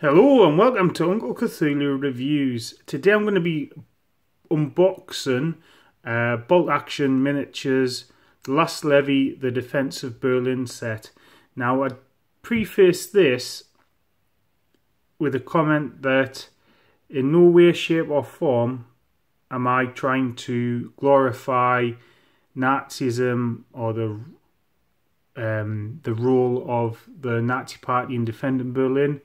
Hello and welcome to Unclecthulu Reviews. Today I'm going to be unboxing Bolt Action Miniatures, The Last Levy, the Defense of Berlin set. Now I preface this with a comment that in no way, shape or form am I trying to glorify Nazism or the role of the Nazi Party in defending Berlin.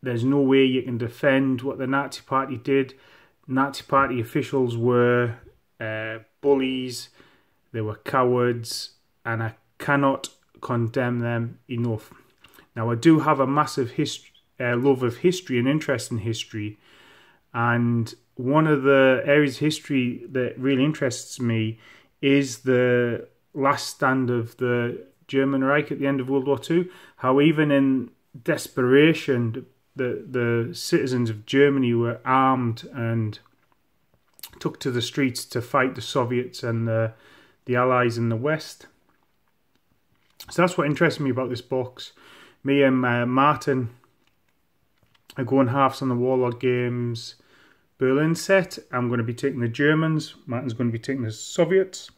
There's no way you can defend what the Nazi Party did. Nazi Party officials were bullies, they were cowards, and I cannot condemn them enough. Now I do have a massive love of history and interest in history, and one of the areas of history that really interests me is the last stand of the German Reich at the end of World War II. How even in desperation the citizens of Germany were armed and took to the streets to fight the Soviets and the Allies in the West. So that's what interests me about this box. Me and Martin are going halves on the Warlord Games Berlin set. I'm going to be taking the Germans. Martin's going to be taking the Soviets.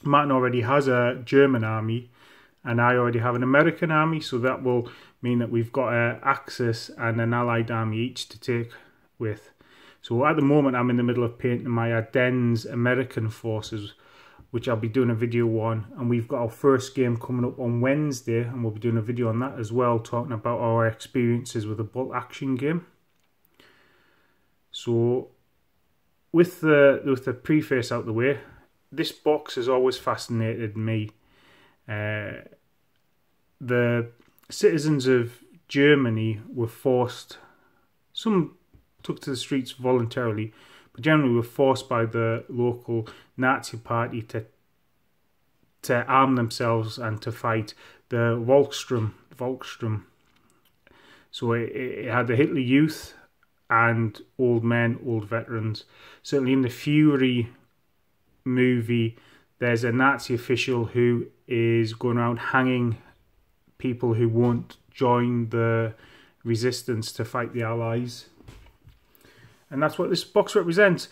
Martin already has a German army and I already have an American army, so that will mean that we've got an Axis and an Allied army each to take with. So at the moment I'm in the middle of painting my Ardennes American forces, which I'll be doing a video on, and we've got our first game coming up on Wednesday and we'll be doing a video on that as well, talking about our experiences with the Bolt Action game. So with the preface out the way, this box has always fascinated me. The citizens of Germany were forced, some took to the streets voluntarily, but generally were forced by the local Nazi party to arm themselves and to fight the Volkssturm. So it had the Hitler Youth and old men, old veterans. Certainly in the Fury movie, there's a Nazi official who is going around hanging people who won't join the resistance to fight the Allies. And that's what this box represents.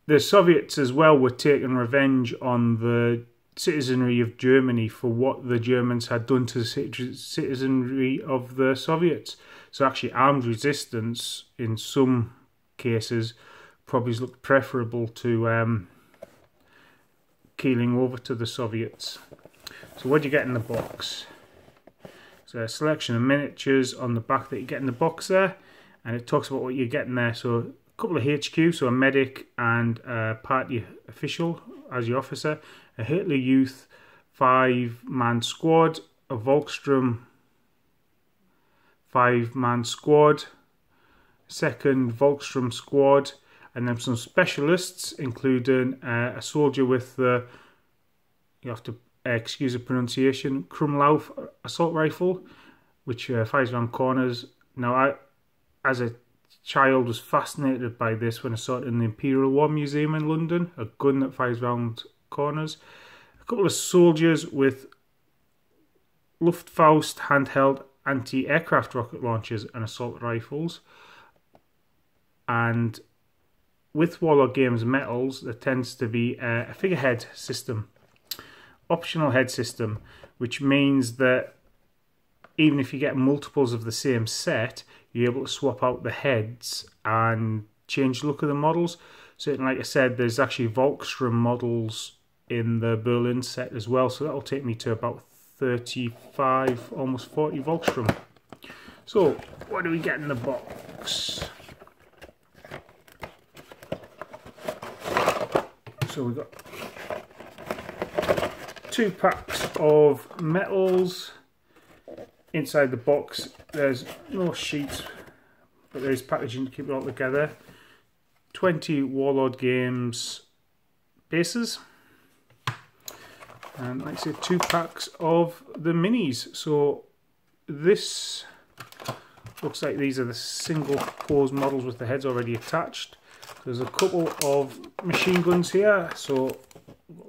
The Soviets as well were taking revenge on the citizenry of Germany for what the Germans had done to the citizenry of the Soviets. So actually armed resistance in some cases probably looked preferable to keeling over to the Soviets. So what do you get in the box? So a selection of miniatures on the back that you get in the box there, and it talks about what you're getting there. So a couple of HQ, so a medic and a party official as your officer, a Hitler Youth 5-man squad, a Volkssturm 5-man squad, second Volkssturm squad, and then some specialists, including a soldier with the, you have to excuse the pronunciation, Krumlauf assault rifle, which fires around corners. Now, I, as a child, was fascinated by this when I saw it in the Imperial War Museum in London, a gun that fires around corners. A couple of soldiers with Luftfaust handheld anti-aircraft rocket launchers and assault rifles. And with Warlord Games metals, there tends to be a figurehead system, optional head system, which means that even if you get multiples of the same set, you're able to swap out the heads and change the look of the models. So like I said, there's actually Volkssturm models in the Berlin set as well, so that'll take me to about 35, almost 40 Volkssturm. So what do we get in the box? So we've got 2 packs of metals. Inside the box there's no sheets, but there's packaging to keep it all together. 20 Warlord Games bases, and like I said, 2 packs of the minis. So this looks like these are the single pose models with the heads already attached. There's a couple of machine guns here, so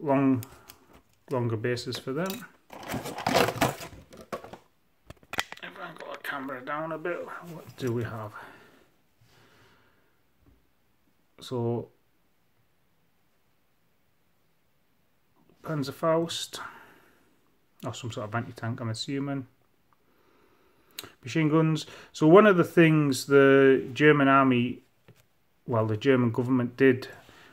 longer bases for them. I've got a camera down a bit. What do we have? So Panzerfaust, or some sort of anti-tank, I'm assuming. Machine guns. So one of the things the German army, well, the German government did,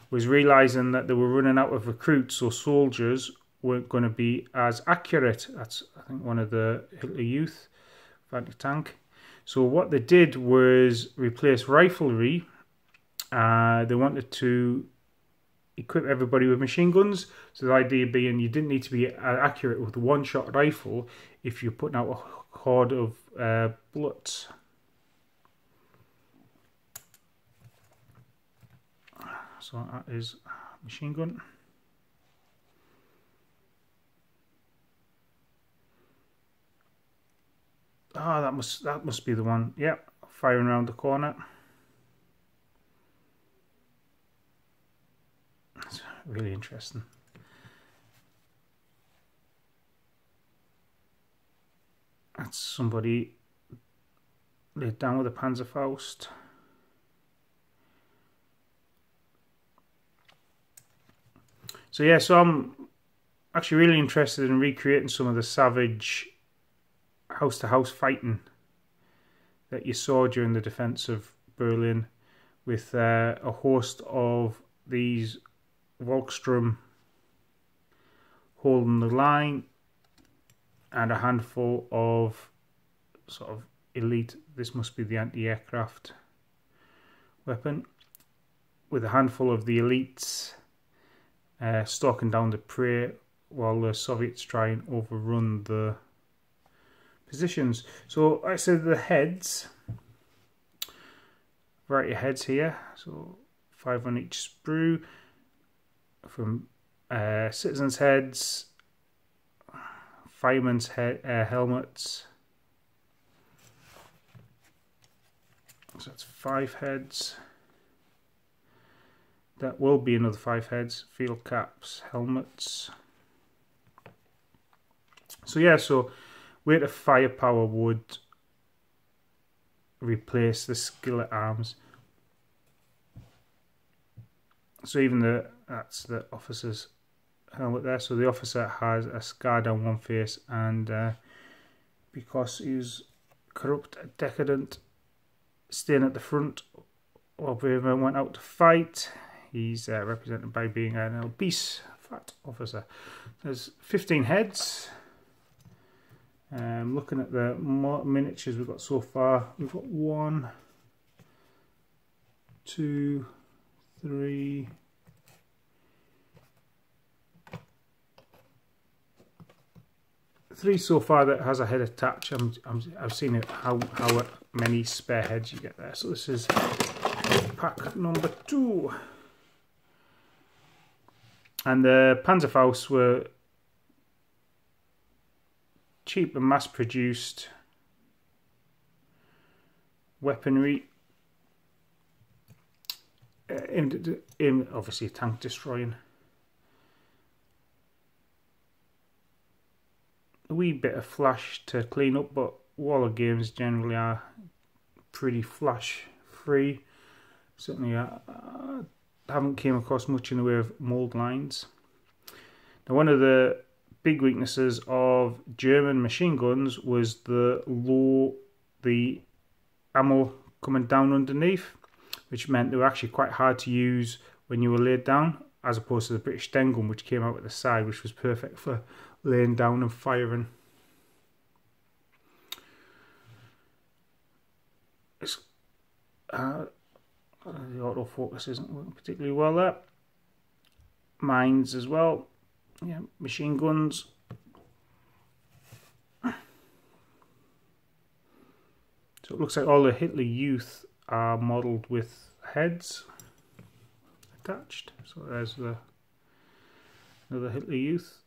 was realising that they were running out of recruits, so soldiers weren't going to be as accurate. That's, I think, one of the Hitler Youth anti-tank. So what they did was replace riflery. They wanted to equip everybody with machine guns. So the idea being you didn't need to be accurate with a one-shot rifle if you're putting out a horde of bullets. So that is machine gun. Ah, that must be the one. Yep, firing around the corner. That's really interesting. That's somebody laid down with a Panzerfaust. So yeah, so I'm actually really interested in recreating some of the savage house-to-house fighting that you saw during the defense of Berlin, with a host of these Volkssturm holding the line and a handful of sort of elite, this must be the anti-aircraft weapon, with a handful of the elites stalking down the prey while the Soviets try and overrun the positions. So like I said, the heads, variety of heads here, so 5 on each sprue, from citizens' heads, firemen's helmets. So that's 5 heads. That will be another 5 heads, field caps, helmets. So yeah, so weight of firepower would replace the skillet arms. So even that's the officer's helmet there. So the officer has a scar down one face, and because he's corrupt, decadent, staying at the front while Bremen went out to fight, he's represented by being an obese, fat officer. There's 15 heads. Looking at the miniatures we've got so far, we've got 1, 2, 3, 3 so far that has a head attached. I've seen it how many spare heads you get there. So this is pack number 2, and the Panzerfaust were cheap and mass-produced weaponry, in obviously tank destroying. A wee bit of flash to clean up, but Warlord Games generally are pretty flash free. Certainly I haven't came across much in the way of mould lines. Now, one of the big weaknesses of German machine guns was the ammo coming down underneath, which meant they were actually quite hard to use when you were laid down, as opposed to the British Sten gun, which came out at the side, which was perfect for laying down and firing. The autofocus isn't working particularly well there. Mines as well. Yeah, machine guns. So it looks like all the Hitler Youth are modelled with heads attached. So there's another Hitler Youth.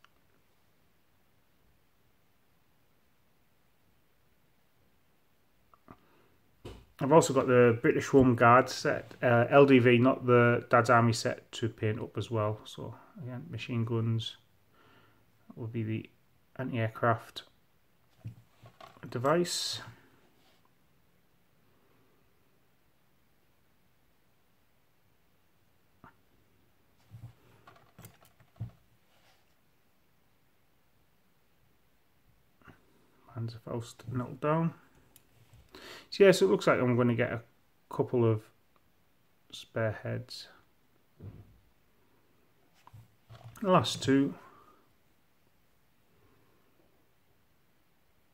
I've also got the British Home Guard set, LDV, not the Dad's Army set, to paint up as well. So again, machine guns. That will be the anti-aircraft device. Panzerfaust knocked down. So yeah, so it looks like I'm going to get a couple of spare heads. The last two.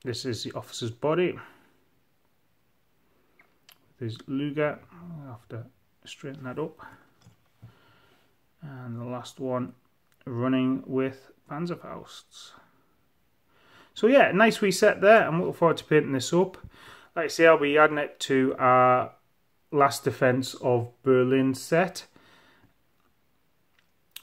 This is the officer's body. There's Luger. I'll have to straighten that up. And the last one running with Panzerfausts. So yeah, nice reset there. I'm looking forward to painting this up. Like I say, I'll be adding it to our last defense of Berlin set.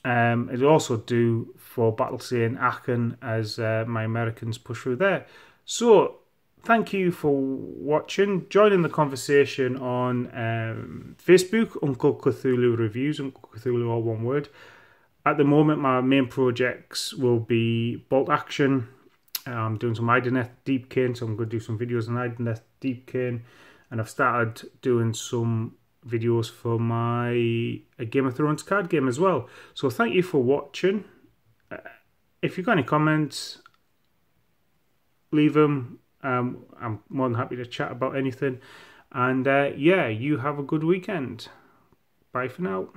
It'll also do for Battlesea and Aachen as my Americans push through there. So thank you for watching. Join in the conversation on Facebook, Unclecthulu Reviews, Unclecthulu all one word. At the moment, my main projects will be Bolt Action. I'm doing some Ideneth Deepkin, so I'm going to do some videos on Ideneth Deepkin. And I've started doing some videos for my Game of Thrones card game as well. So thank you for watching. If you've got any comments, leave them. I'm more than happy to chat about anything. And yeah, you have a good weekend. Bye for now.